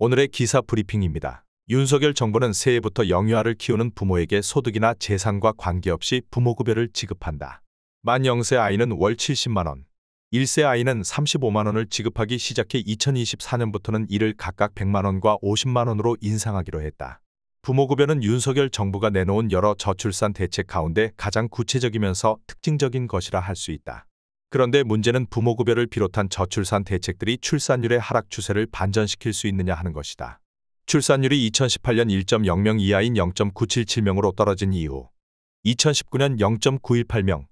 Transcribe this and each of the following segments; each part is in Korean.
오늘의 기사 브리핑입니다. 윤석열 정부는 새해부터 영유아를 키우는 부모에게 소득이나 재산과 관계없이 부모급여를 지급한다. 만 0세 아이는 월 70만 원, 1세 아이는 35만 원을 지급하기 시작해 2024년부터는 이를 각각 100만 원과 50만 원으로 인상하기로 했다. 부모급여는 윤석열 정부가 내놓은 여러 저출산 대책 가운데 가장 구체적이면서 특징적인 것이라 할 수 있다. 그런데 문제는 부모급여를 비롯한 저출산 대책들이 출산율의 하락 추세를 반전시킬 수 있느냐 하는 것이다. 출산율이 2018년 1.0명 이하인 0.977명으로 떨어진 이후 2019년 0.918명,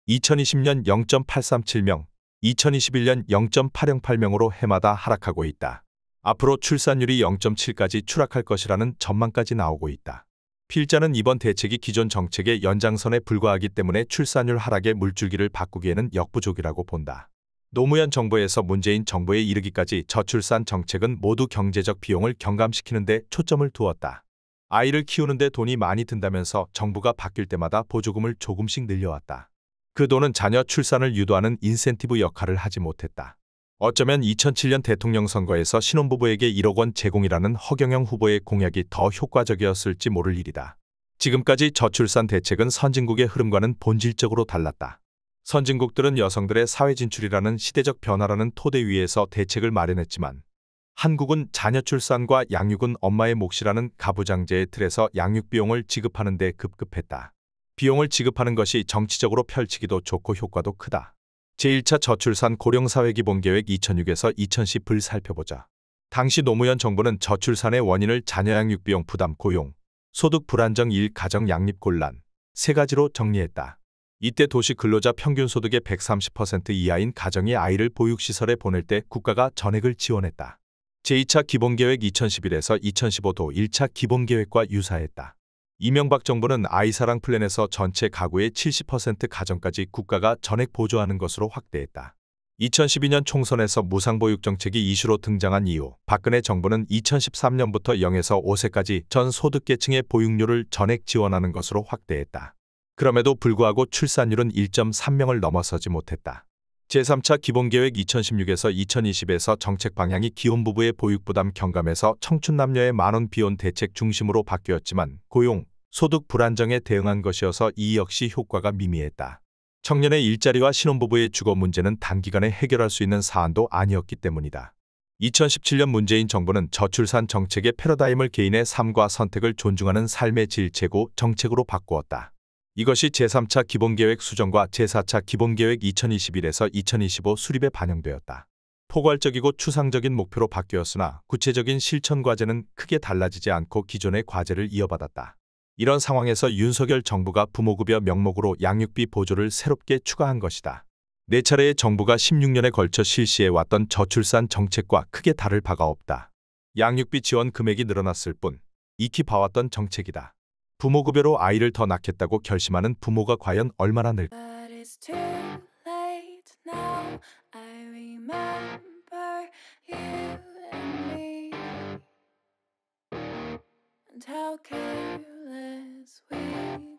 2020년 0.837명, 2021년 0.808명으로 해마다 하락하고 있다. 앞으로 출산율이 0.7까지 추락할 것이라는 전망까지 나오고 있다. 필자는 이번 대책이 기존 정책의 연장선에 불과하기 때문에 출산율 하락의 물줄기를 바꾸기에는 역부족이라고 본다. 노무현 정부에서 문재인 정부에 이르기까지 저출산 정책은 모두 경제적 비용을 경감시키는 데 초점을 두었다. 아이를 키우는데 돈이 많이 든다면서 정부가 바뀔 때마다 보조금을 조금씩 늘려왔다. 그 돈은 자녀 출산을 유도하는 인센티브 역할을 하지 못했다. 어쩌면 2007년 대통령 선거에서 신혼부부에게 1억 원 제공이라는 허경영 후보의 공약이 더 효과적이었을지 모를 일이다. 지금까지 저출산 대책은 선진국의 흐름과는 본질적으로 달랐다. 선진국들은 여성들의 사회 진출이라는 시대적 변화라는 토대 위에서 대책을 마련했지만 한국은 자녀 출산과 양육은 엄마의 몫이라는 가부장제의 틀에서 양육 비용을 지급하는 데 급급했다. 비용을 지급하는 것이 정치적으로 펼치기도 좋고 효과도 크다. 제1차 저출산 고령사회기본계획 2006에서 2010을 살펴보자. 당시 노무현 정부는 저출산의 원인을 자녀 양육비용 부담 고용, 소득 불안정 가정 양립 곤란 세 가지로 정리했다. 이때 도시 근로자 평균 소득의 130% 이하인 가정이 아이를 보육시설에 보낼 때 국가가 전액을 지원했다. 제2차 기본계획 2011에서 2015도 1차 기본계획과 유사했다. 이명박 정부는 아이사랑 플랜에서 전체 가구의 70% 가정까지 국가가 전액 보조하는 것으로 확대했다. 2012년 총선에서 무상보육 정책이 이슈로 등장한 이후 박근혜 정부는 2013년부터 0에서 5세까지 전 소득계층의 보육료를 전액 지원하는 것으로 확대했다. 그럼에도 불구하고 출산율은 1.3명을 넘어서지 못했다. 제3차 기본계획 2016에서 2020에서 정책 방향이 기혼부부의 보육부담 경감에서 청춘남녀의 만원 비혼 대책 중심으로 바뀌었지만 고용, 소득 불안정에 대응한 것이어서 이 역시 효과가 미미했다. 청년의 일자리와 신혼부부의 주거 문제는 단기간에 해결할 수 있는 사안도 아니었기 때문이다. 2017년 문재인 정부는 저출산 정책의 패러다임을 개인의 삶과 선택을 존중하는 삶의 질 제고 정책으로 바꾸었다. 이것이 제3차 기본계획 수정과 제4차 기본계획 2021에서 2025 수립에 반영되었다. 포괄적이고 추상적인 목표로 바뀌었으나 구체적인 실천 과제는 크게 달라지지 않고 기존의 과제를 이어받았다. 이런 상황에서 윤석열 정부가 부모급여 명목으로 양육비 보조를 새롭게 추가한 것이다. 4차례의 정부가 16년에 걸쳐 실시해왔던 저출산 정책과 크게 다를 바가 없다. 양육비 지원 금액이 늘어났을 뿐 익히 봐왔던 정책이다. 부모급여로 아이를 더 낳겠다고 결심하는 부모가 과연 얼마나 늘까? And how careful